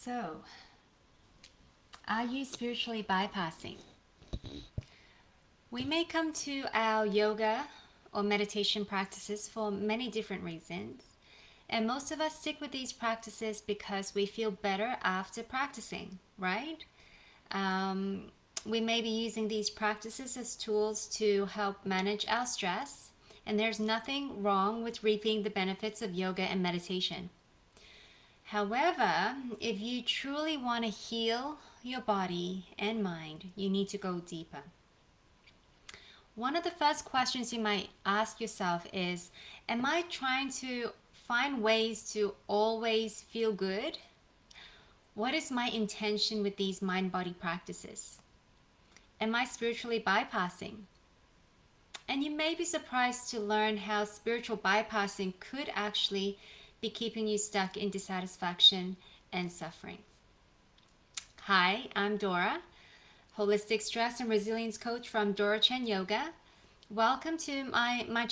So, are you spiritually bypassing? We may come to our yoga or meditation practices for many different reasons, and most of us stick with these practices because we feel better after practicing, right? Um, we may be using these practices as tools to help manage our stress, and there's nothing wrong with reaping the benefits of yoga and meditation. However, if you truly want to heal your body and mind, you need to go deeper. One of the first questions you might ask yourself is, am I trying to find ways to always feel good? What is my intention with these mind body practices? Am I spiritually bypassing? And you may be surprised to learn how spiritual bypassing could actually be keeping you stuck in dissatisfaction and suffering. Hi, I'm Dora, holistic stress and resilience coach from Dora Chen Yoga. Welcome to my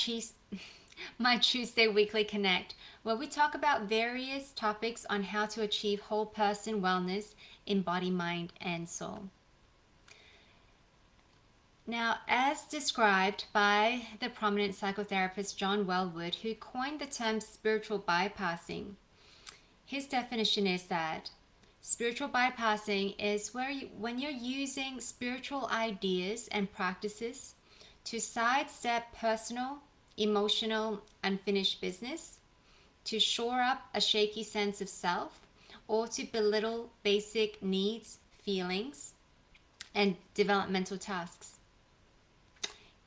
Tuesday weekly connect, where we talk about various topics on how to achieve whole person wellness in body, mind, and soul. Now, as described by the prominent psychotherapist John Wellwood, who coined the term spiritual bypassing, his definition is that spiritual bypassing is when you're using spiritual ideas and practices to sidestep personal, emotional, unfinished business, to shore up a shaky sense of self, or to belittle basic needs, feelings, and developmental tasks.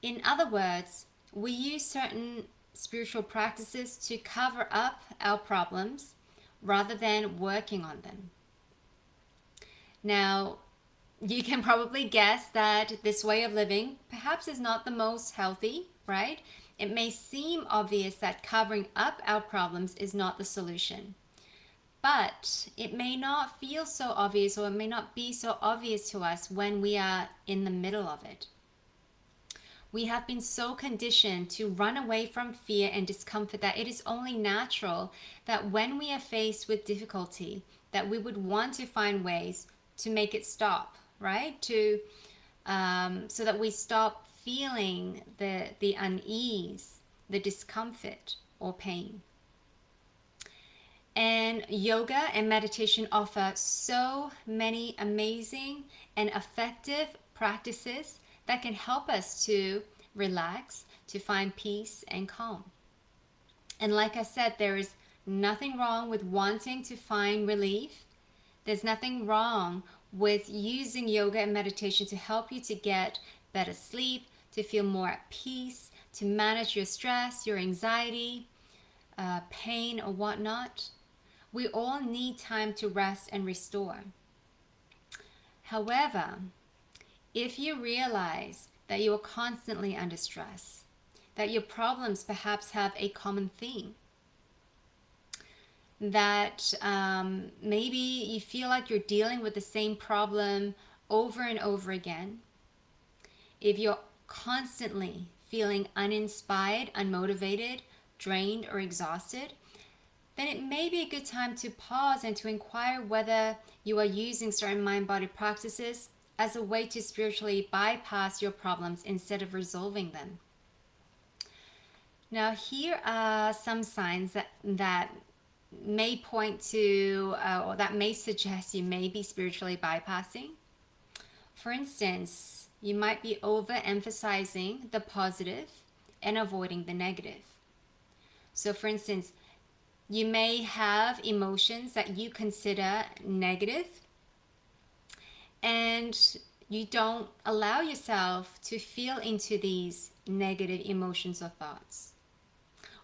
In other words, we use certain spiritual practices to cover up our problems rather than working on them. Now, you can probably guess that this way of living perhaps is not the most healthy, right? It may seem obvious that covering up our problems is not the solution, but it may not feel so obvious, or it may not be so obvious to us when we are in the middle of it. We have been so conditioned to run away from fear and discomfort that it is only natural that when we are faced with difficulty, that we would want to find ways to make it stop, right? So that we stop feeling the unease, the discomfort, or pain. And yoga and meditation offer so many amazing and effective practices that can help us to relax, to find peace and calm. And like I said, there is nothing wrong with wanting to find relief. There's nothing wrong with using yoga and meditation to help you to get better sleep, to feel more at peace, to manage your stress, your anxiety, pain, or whatnot. We all need time to rest and restore. However, if you realize that you are constantly under stress, that your problems perhaps have a common theme, that maybe you feel like you're dealing with the same problem over and over again, if you're constantly feeling uninspired, unmotivated, drained, or exhausted, then it may be a good time to pause and to inquire whether you are using certain mind-body practices as a way to spiritually bypass your problems instead of resolving them. Now, here are some signs that may point to or that may suggest you may be spiritually bypassing. For instance, you might be overemphasizing the positive and avoiding the negative. So, for instance, you may have emotions that you consider negative, and you don't allow yourself to feel into these negative emotions or thoughts.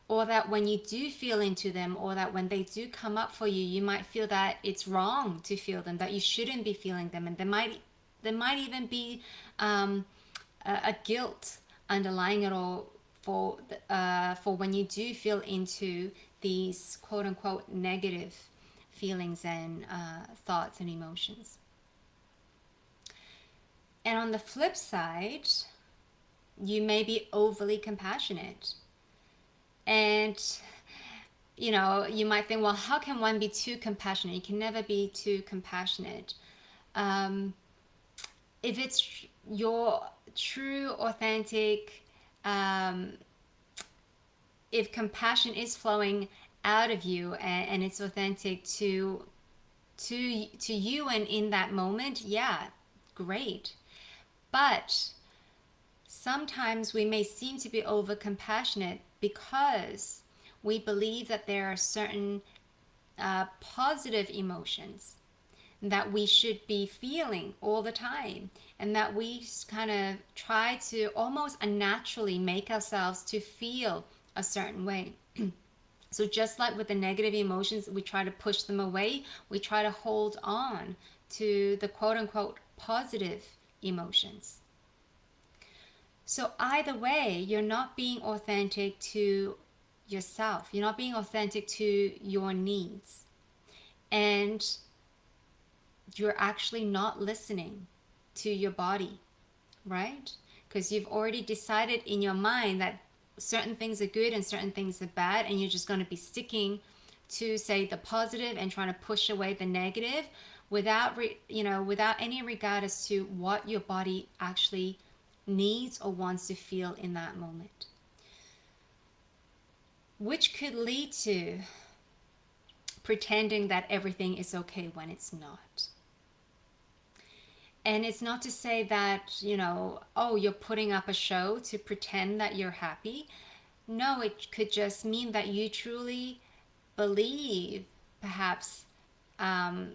Or that when you do feel into them, or that when they do come up for you, you might feel that it's wrong to feel them, that you shouldn't be feeling them, and there might even be a guilt underlying it all for when you do feel into these quote unquote negative feelings and thoughts and emotions. And on the flip side, you may be overly compassionate. And you might think, well, how can one be too compassionate? You can never be too compassionate. Um, if it's your true, authentic, um, if compassion is flowing out of you, and it's authentic to you and in that moment, yeah, great. But sometimes we may seem to be over compassionate because we believe that there are certain positive emotions that we should be feeling all the time, and that we kind of try to almost unnaturally make ourselves to feel a certain way. So just like with the negative emotions, we try to push them away, we try to hold on to the quote unquote positive emotions. So either way, you're not being authentic to yourself. You're not being authentic to your needs. And you're actually not listening to your body, right? Because you've already decided in your mind that certain things are good and certain things are bad, and you're just going to be sticking to, say, the positive and trying to push away the negative without without any regard as to what your body actually needs or wants to feel in that moment, which could lead to pretending that everything is okay when it's not. And it's not to say that, oh, you're putting up a show to pretend that you're happy. No, it could just mean that you truly believe, perhaps, um,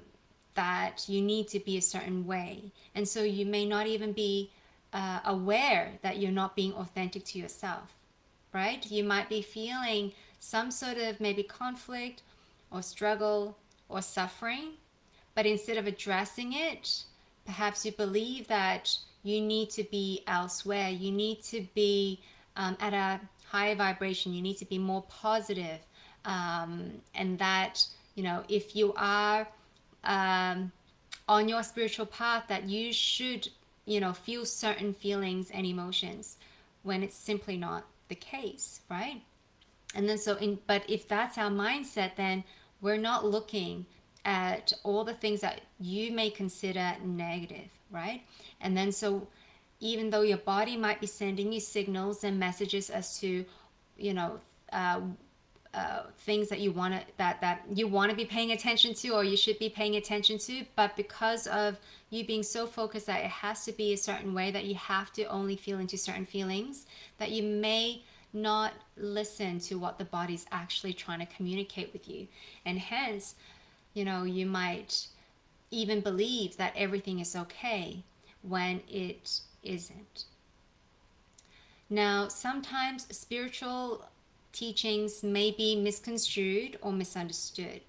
that you need to be a certain way. And so you may not even be aware that you're not being authentic to yourself, right? You might be feeling some sort of maybe conflict or struggle or suffering, but instead of addressing it, perhaps you believe that you need to be elsewhere. You need to be at a higher vibration. You need to be more positive. And that, if you are on your spiritual path, that you should, feel certain feelings and emotions when it's simply not the case, right? And then but if that's our mindset, then we're not looking at all the things that you may consider negative, right? And then so even though your body might be sending you signals and messages as to, you know, uh, things that you want to be paying attention to, or you should be paying attention to, but because of you being so focused that it has to be a certain way, that you have to only feel into certain feelings, that you may not listen to what the body's actually trying to communicate with you. And hence, you might even believe that everything is okay when it isn't. Now, sometimes spiritual teachings may be misconstrued or misunderstood.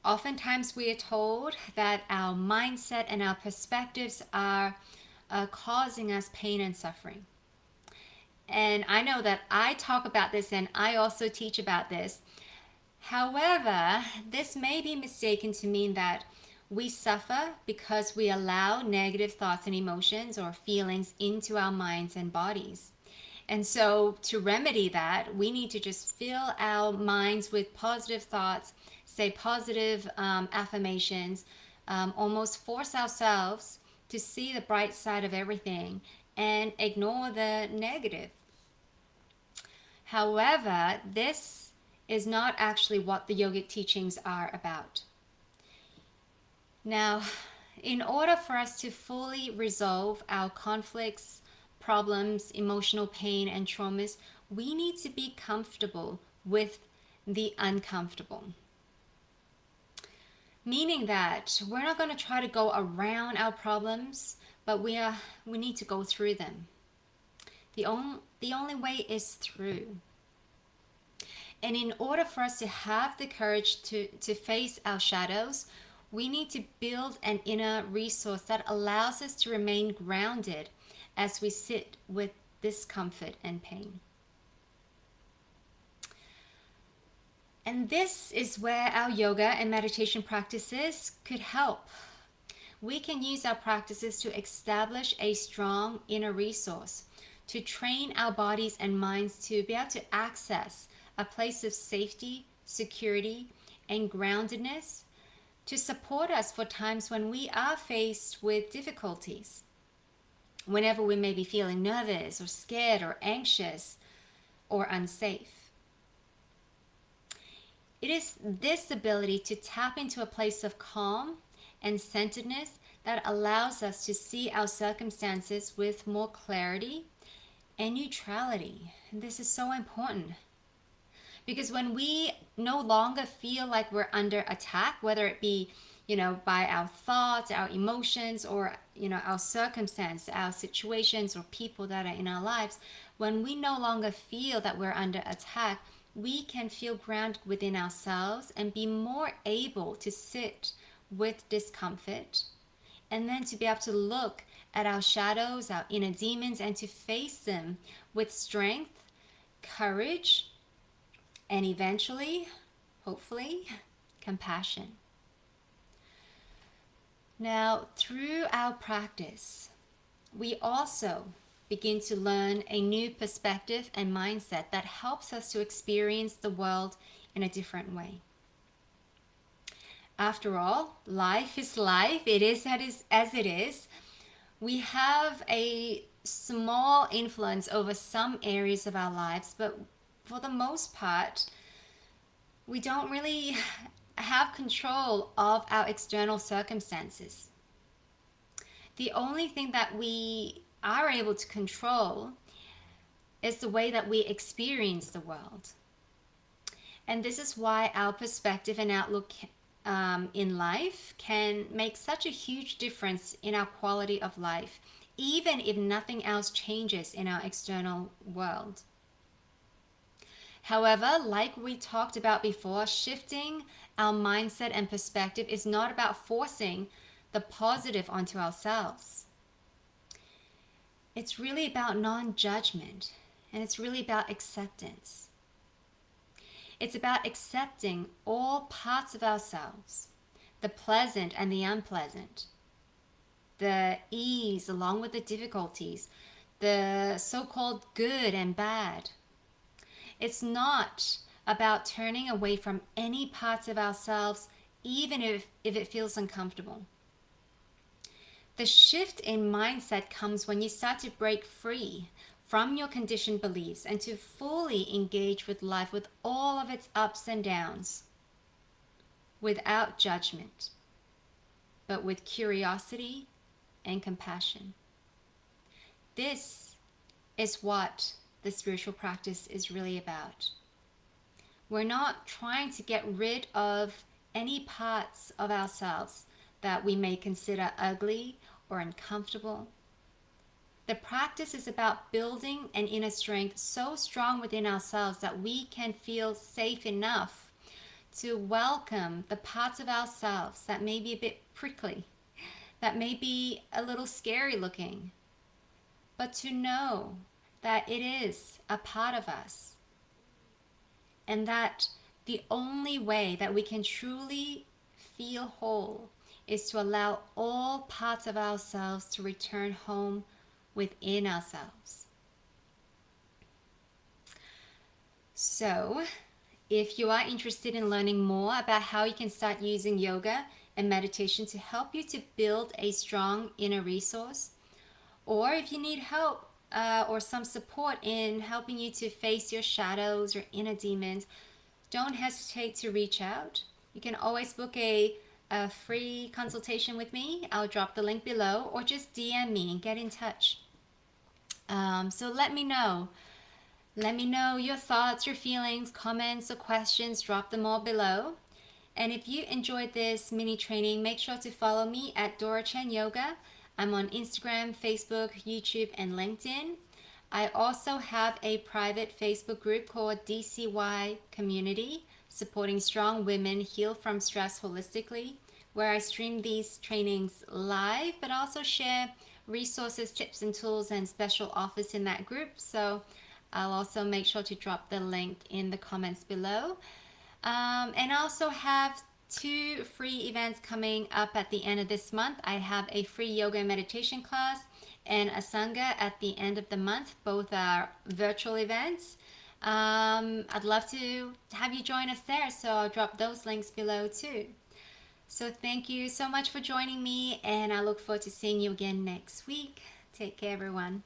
Oftentimes, we are told that our mindset and our perspectives are causing us pain and suffering. And I know that I talk about this and I also teach about this. However, this may be mistaken to mean that we suffer because we allow negative thoughts and emotions or feelings into our minds and bodies. And so, to remedy that, we need to just fill our minds with positive thoughts, say positive affirmations, almost force ourselves to see the bright side of everything and ignore the negative. However, this is not actually what the yogic teachings are about. Now, in order for us to fully resolve our conflicts, problems, emotional pain, and traumas, we need to be comfortable with the uncomfortable. Meaning that we're not going to try to go around our problems, but we need to go through them. The only way is through. And in order for us to have the courage to face our shadows, we need to build an inner resource that allows us to remain grounded as we sit with discomfort and pain. And this is where our yoga and meditation practices could help. We can use our practices to establish a strong inner resource, to train our bodies and minds to be able to access a place of safety, security, and groundedness to support us for times when we are faced with difficulties. Whenever we may be feeling nervous or scared or anxious or unsafe. It is this ability to tap into a place of calm and centeredness that allows us to see our circumstances with more clarity and neutrality. And this is so important because when we no longer feel like we're under attack, whether it be, by our thoughts, our emotions, or, our circumstance, our situations, or people that are in our lives, when we no longer feel that we're under attack, we can feel grounded within ourselves and be more able to sit with discomfort, and then to be able to look at our shadows, our inner demons, and to face them with strength, courage, and eventually, hopefully, compassion. Now, through our practice, we also begin to learn a new perspective and mindset that helps us to experience the world in a different way. After all, life is life. It is as it is. We have a small influence over some areas of our lives, but for the most part, we don't really have control of our external circumstances. The only thing that we are able to control is the way that we experience the world. And this is why our perspective and outlook in life can make such a huge difference in our quality of life, even if nothing else changes in our external world. However, like we talked about before, shifting our mindset and perspective is not about forcing the positive onto ourselves. It's really about non-judgment, and it's really about acceptance. It's about accepting all parts of ourselves, the pleasant and the unpleasant, the ease along with the difficulties, the so-called good and bad. It's not about turning away from any parts of ourselves, even if it feels uncomfortable. The shift in mindset comes when you start to break free from your conditioned beliefs and to fully engage with life with all of its ups and downs, without judgment, but with curiosity and compassion. This is what the spiritual practice is really about. We're not trying to get rid of any parts of ourselves that we may consider ugly or uncomfortable. The practice is about building an inner strength so strong within ourselves that we can feel safe enough to welcome the parts of ourselves that may be a bit prickly, that may be a little scary looking, but to know that it is a part of us, and that the only way that we can truly feel whole is to allow all parts of ourselves to return home within ourselves. So, if you are interested in learning more about how you can start using yoga and meditation to help you to build a strong inner resource, or if you need help or some support in helping you to face your shadows or inner demons, don't hesitate to reach out. You can always book a free consultation with me. I'll drop the link below, or just DM me and get in touch. So let me know. Let me know your thoughts, your feelings, comments, or questions. Drop them all below. And if you enjoyed this mini training, make sure to follow me at Dora Chen Yoga. I'm on Instagram, Facebook, YouTube, and LinkedIn. I also have a private Facebook group called DCY Community, supporting strong women heal from stress holistically, where I stream these trainings live, but also share resources, tips, and tools, and special offers in that group. So I'll also make sure to drop the link in the comments below. And I also have 2 free events coming up at the end of this month. I have a free yoga and meditation class and a sangha at the end of the month. Both are virtual events. I'd love to have you join us there, so I'll drop those links below too. So thank you so much for joining me, and I look forward to seeing you again next week. Take care, everyone.